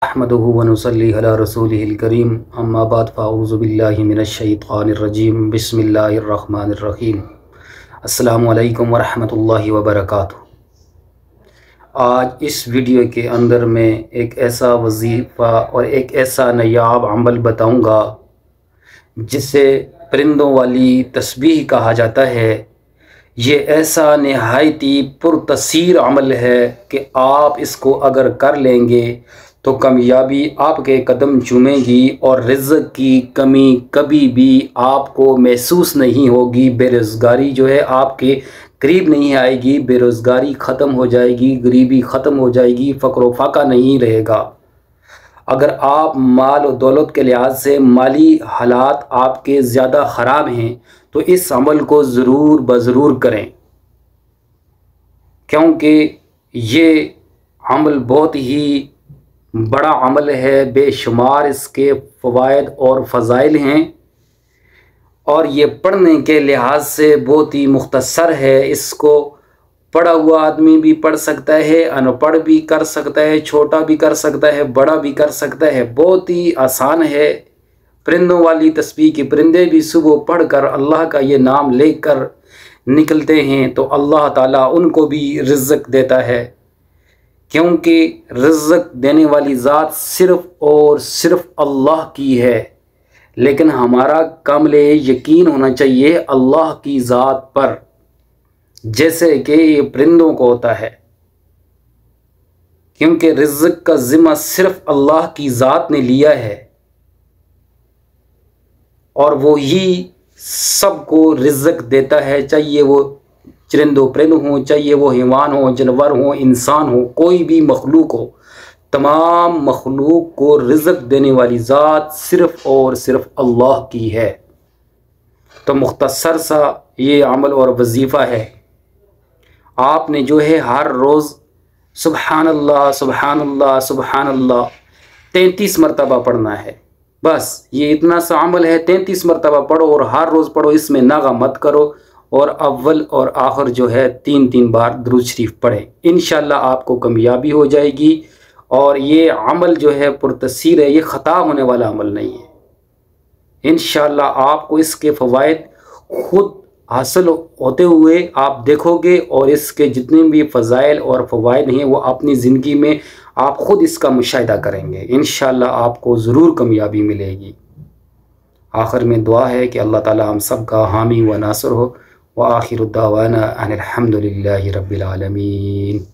अहमदुहु व नुसल्ली अला रसूलिहिल करीम अम्मा बाद फ़अऊज़ु बिल्लाहि मिनश्शैतानिर रजीम बिस्मिल्लाहिर रहमानिर रहीम। अस्सलामु अलैकुम व रहमतुल्लाहि व बरकातुहू। आज इस वीडियो के अंदर मैं एक ऐसा वजीफ़ा और एक ऐसा नायाब अमल बताऊंगा जिसे परिंदों वाली तस्बीह कहा जाता है। ये ऐसा नहायती पुरतसीर अमल है कि आप इसको अगर कर लेंगे तो कामयाबी आपके कदम चूमेगी और रिज़्क़ की कमी कभी भी आपको महसूस नहीं होगी। बेरोज़गारी जो है आपके करीब नहीं आएगी, बेरोज़गारी ख़त्म हो जाएगी, गरीबी ख़त्म हो जाएगी, फ़क्र फाका नहीं रहेगा। अगर आप माल और दौलत के लिहाज से माली हालात आपके ज़्यादा ख़राब हैं तो इस अमल को ज़रूर बज़रूर करें, क्योंकि ये अमल बहुत ही बड़ा अमल है। बेशुमार इसके फ़वाइद और फ़ज़ाइल हैं और ये पढ़ने के लिहाज से बहुत ही मुख्तसर है। इसको पढ़ा हुआ आदमी भी पढ़ सकता है, अनपढ़ भी कर सकता है, छोटा भी कर सकता है, बड़ा भी कर सकता है। बहुत ही आसान है। परिंदों वाली तस्बीह के परिंदे भी सुबह पढ़कर अल्लाह का ये नाम लेकर निकलते हैं तो अल्लाह ताला उनको भी रिज़्क़ देता है, क्योंकि रिज़्क़ देने वाली ज़ात सिर्फ़ और सिर्फ़ अल्लाह की है। लेकिन हमारा कामिल यकीन होना चाहिए अल्लाह की ज़ात पर, जैसे कि ये परिंदों को होता है, क्योंकि रिज़्क़ का ज़िम्मा सिर्फ़ अल्लाह की ज़ात ने लिया है और वो ही सबको रिज़्क़ देता है, चाहिए वो चरिंदो परिंद हों, चाहिए वो हैवान हो, जानवर हो, इंसान हो, कोई भी मखलूक हो। तमाम मखलूक को रिज़्क़ देने वाली ज़ात सिर्फ़ और सिर्फ़ अल्लाह की है। तो मुख्तसर सा ये अमल और वजीफ़ा है। आपने जो है हर रोज़ सुबहानल्लाह सुबहानल्लाह सुबहानल्लाह 33 मरतबा पढ़ना है। बस ये इतना सा अमल है, 33 मरतबा पढ़ो और हर रोज़ पढ़ो, इसमें नागा मत करो। और अव्वल और आखिर जो है 3-3 बार दुरूद शरीफ पढ़ें, इंशाअल्लाह आपको कामयाबी हो जाएगी। और ये अमल जो है पुरतसीर है, ये ख़ता होने वाला अमल नहीं है। इंशाअल्लाह आपको इसके फ़वाइद खुद हासिल होते हुए आप देखोगे और इसके जितने भी फ़ज़ाइल और फ़वाइद हैं वो अपनी ज़िंदगी में आप ख़ुद इसका मुशाहिदा करेंगे। इंशाअल्लाह आपको ज़रूर कामयाबी मिलेगी। आखिर में दुआ है कि अल्लाह ताला हम सब का हामी व नासिर हो। व आखिरु दावाना अनिल हम्दुलिल्लाहि रब्बिल आलमीन।